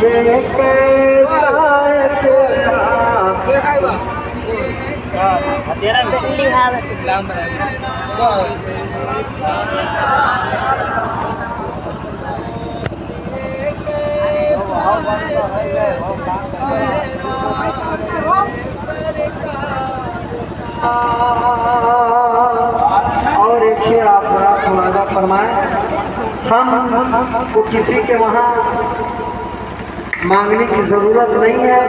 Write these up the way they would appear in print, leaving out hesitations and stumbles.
ये कैसा और एक शेर आप मुलाजा फरमाएं। हम को किसी के वहाँ मांगने की ज़रूरत नहीं है।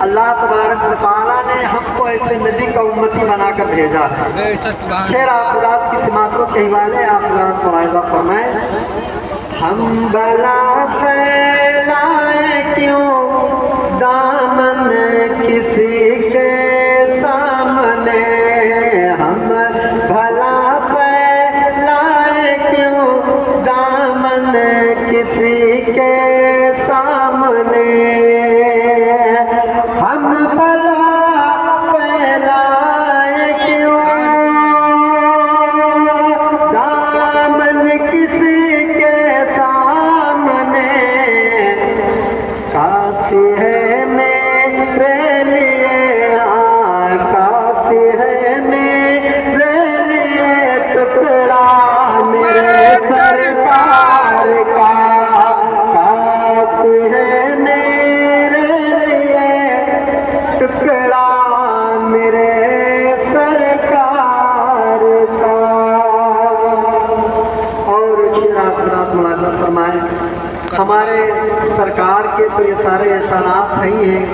अल्लाह तबारक व तआला ने हमको ऐसे नबी का उम्मती बनाकर भेजा है। शेर आप की सिमातों के हवाले आप मुलाजा फरमाएं। हम बला फैलाए क्यों दामन किसी के सामने, हम भला फैलाए क्यों दामन किसी के सामने, हम भला फैलाए क्यों दामन किसी के सामने, काफी है मेरे लिए, काफी है मेरे लिए टुकड़ा मेरे सरकार का, काफी है मेरे लिए टुकड़ा मेरे सरकार का। और शिरात मुलाज़ा फरमाए। हमारे सरकार के तो ये सारे एहसानात नहीं हैं।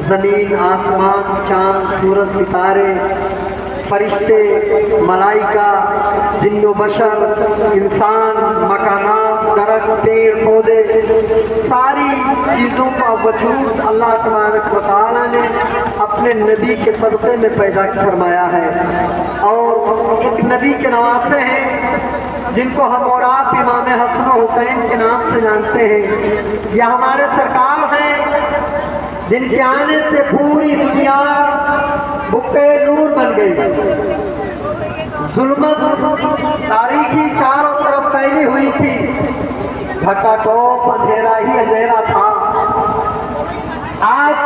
ज़मीन, आसमान, चाँद, सूरज, सितारे, फरिश्ते, मलाइका, जिन्नो बशर, इंसान, मकानात, दरख्त, पेड़ पौधे, सारी चीज़ों का वजूद अल्लाह तबारक व तआला ने अपने नबी के सदक़े में पैदा फरमाया है। और एक नबी के नवासे हैं जिनको हम और आप इमाम हसन हुसैन के नाम से जानते हैं। यह हमारे सरकार हैं जिनके आने से पूरी दुनिया बुक्के नूर बन गई। जुल्मत तारीकी चारों तरफ फैली हुई थी, घटाटोप अंधेरा ही अंधेरा था। आज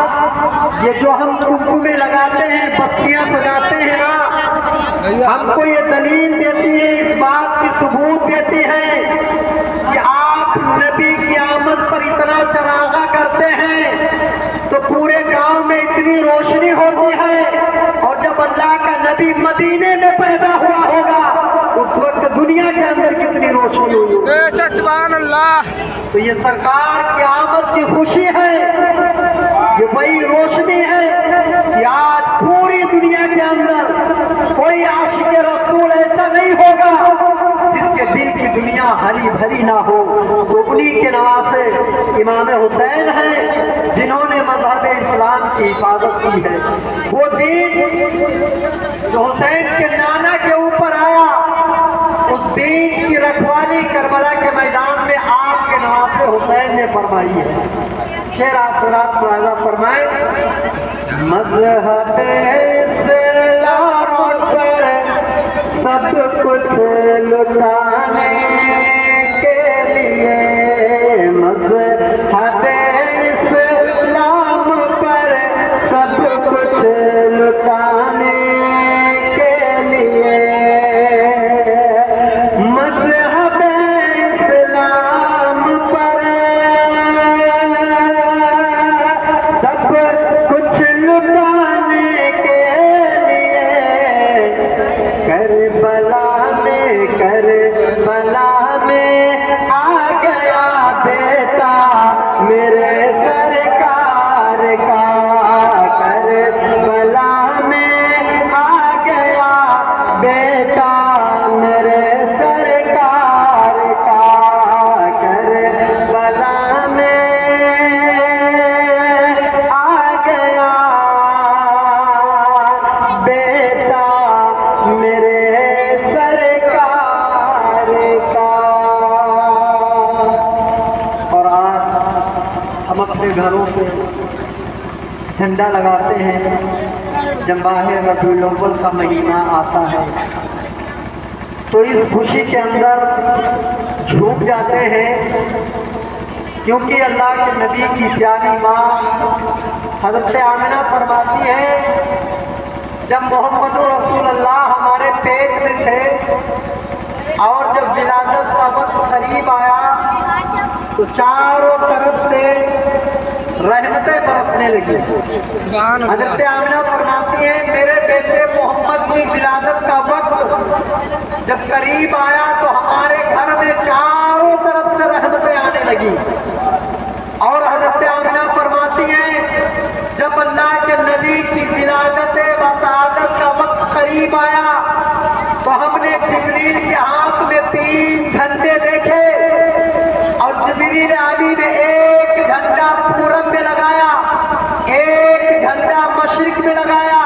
ये जो हम कुमकुमे लगाते हैं, बत्तियां सजाते हैं ना, हमको ये दलील देती है, इस बात की सबूत देती है कि आप नबी की आमद पर इतना चरागा करते हैं तो पूरे गांव में इतनी रोशनी होती है। और जब अल्लाह का नबी मदीने में पैदा हुआ होगा उस वक्त दुनिया के अंदर कितनी रोशनी होगी। सुभान अल्लाह। तो ये सरकार की आमद की खुशी है, ये वही रोशनी है कि आज पूरी दुनिया के अंदर कोई आशिक रसूल ऐसा नहीं होगा जिसके दिल की दुनिया हरी भरी ना हो। तो उन्हीं के नवासे इमाम हुसैन हैं जिन्होंने मज़हब इस्लाम की हिफाजत की है। वो दीन जो हुसैन के नाना के ऊपर आया, उस दीन की रखवाली करबला के मैदान में आपके नवासे हुसैन ने फरमाई है। शेर आप मुलाज़ा फरमाए। मज़हब इस्लाम पर सब कुछ लुटाने के लिए, मज़हब इस्लाम पर सब कुछ लुटाने के लिए, मज़हब इस्लाम पर सब कुछ लुटाने के लिए, करबला में आ गया बेटा मेरे सरकार का, करबला में आ गया बेटा मेरे सरकार का, करबला में आ गया बेटा मेरे सरकार का। और आज हम अपने घरों पे झंडा लगाते हैं जब माह रबीउल अव्वल का महीना आता है, तो इस खुशी के अंदर झूक जाते हैं क्योंकि अल्लाह के नबी की प्यारी माँ हज़रत आमिना फरमाती है, जब मोहम्मद रसूलुल्लाह हमारे पेट में थे और जब विलादत का वक्त करीब आया तो चारों तरफ से रहमतें बरसने लगी। हज़रत आमिना फरमाती है, मेरे बेटे मोहम्मद की विलादत का वक्त जब करीब आया तो हमारे घर में चारों तरफ से रहमतें आने लगी। और हज़रत आमिना फरमाती हैं, जब अल्लाह के नबी की विलादत वसादत का वक्त करीब आया तो हमने जिब्रील के हाथ में 3 झंडे देखे और जिब्रील आमी ने एक झंडा पूरब में लगाया, एक झंडा मशरिक में लगाया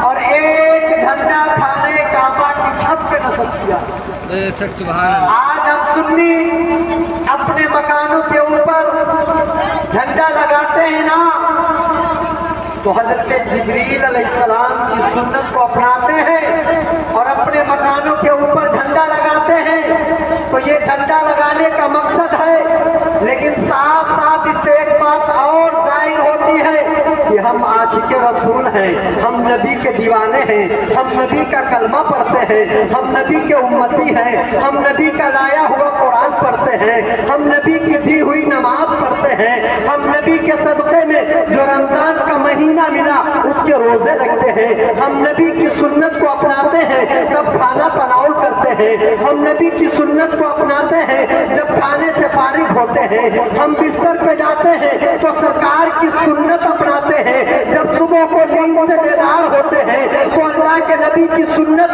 और एक झंडा खाने काबा की छत पे नस्ब किया। आज हम सुन्नी अपने मकानों के ऊपर झंडा लगाते हैं ना, तो हज़रत जिब्रील अलैहिस्सलाम की सुन्नत को अपनाते हैं और अपने मकानों के ऊपर झंडा लगाते हैं। तो ये झंडा लगाने का मकसद है, लेकिन साथ साथ इससे एक बात और जाहिर होती है कि हम आशिक रसूल हैं, हम नबी के दीवाने हैं, हम नबी का कलमा पढ़ते हैं, हम नबी के उम्मती हैं, हम नबी का लाया हुआ कुरान पढ़ते हैं, हम नबी की दी हुई नमाज पढ़ते हैं, हम नबी के सदक़े में जो रमजान का महीना मिला उसके रोजे रखते हैं, हम नबी की सुन्नत को अपनाते हैं जब खाना तनाउल करते हैं, हम नबी की सुन्नत को अपनाते हैं जब खाने से फारिग होते हैं, हम बिस्तर पे जाते हैं तो सरकार की सुन्नत अपनाते हैं, जब सुबह को नींद से बेदार होते हैं तो अल्लाह के नबी की सुन्नत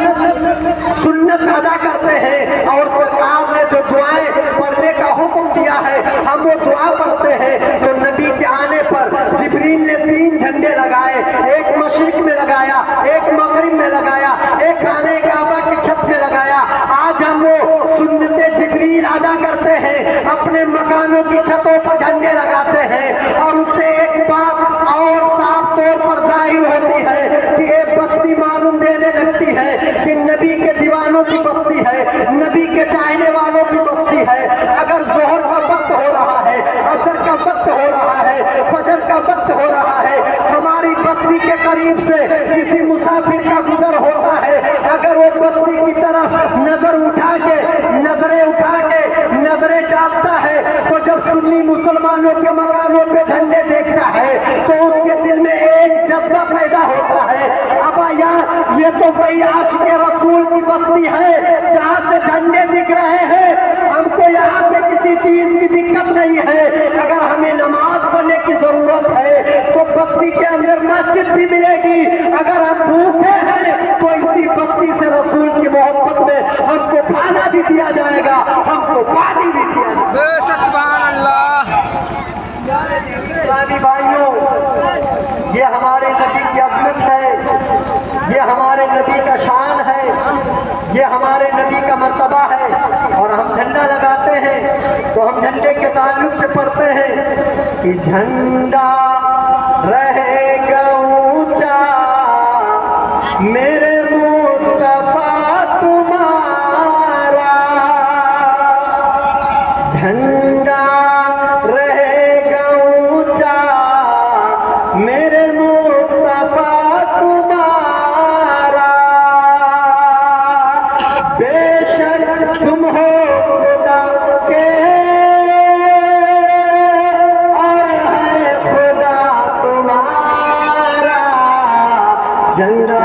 अदा करते हैं। और सरकार ने जो दुआएं पढ़ने का हुक्म दिया है हम वो दुआ पढ़ते हैं। तो नबी के आने पर जिब्रील ने 3 झंडे लगाए, एक मशरिक में लगाया, एक मगरिब में लगाया, एक खाने काबा की छत में लगाया। आज हम वो सुन्नते जिब्रील अदा करते हैं, अपने मकानों की छतों पर झंडे लगाते हैं और उससे एक बात और साफ तौर पर जाहिर होती है कि एक बस्ती मालूम देने लगती है कि नबी के दीवानों की बस्ती है, नबी के चाहने वालों की बस्ती है। अगर जोहर का वक्त हो रहा है, असर का वक्त हो रहा है, फजर का वक्त हो रहा है, हमारी बस्ती के करीब से किसी मुसाफिर का गुजर होता है, अगर वो बस्ती की तरफ नजरें उठा के नजरें डालता है तो जब सुन्नी मुसलमानों के मकानों पे झंडे देखता है तो उसके दिल में एक जज्बा पैदा होता है, अब यार ये तो वही आशिक रसूल की बस्ती है जहाँ से झंडे दिख रहे हैं, हमको यहाँ पे किसी चीज की दिक्कत नहीं है। अगर हमें नमाज पढ़ने की जरूरत है तो बस्ती के अंदर मस्जिद भी मिलेगी, अगर हम भूखे हैं तो इसी बस्ती से रसूल की मोहब्बत में हमको खाना भी दिया जाएगा, हमको पानी भी दिया जाएगा। इस्लामी भाइयों, ये हमारे नबी की अज़मत है, ये हमारे नबी का शान है, ये हमारे नबी का मर्तबा है। और हम झंडा लगाते हैं तो हम झंडे के ताल्लुक से पढ़ते हैं कि झंडा रहेगा ऊंचा मेरे मुस्तफा तुम्हारा, झंडा रहेगा ऊंचा मेरे मुस्तफा तुम्हारा, बेशक तुम हो खुदा के और है खुदा तुम्हारा, झंडा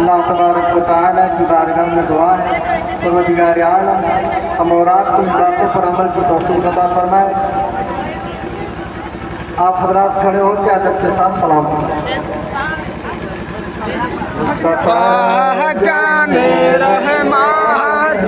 اللہ تبارک و تعالیٰ کی بارگاہ میں دعا ہے پروردگار عالم ہم اور آپ کو ان باتوں پر عمل کی توفیق عطا فرمائے. آپ حضرات کھڑے ہو کے ادب کے ساتھ سلام جان رحمت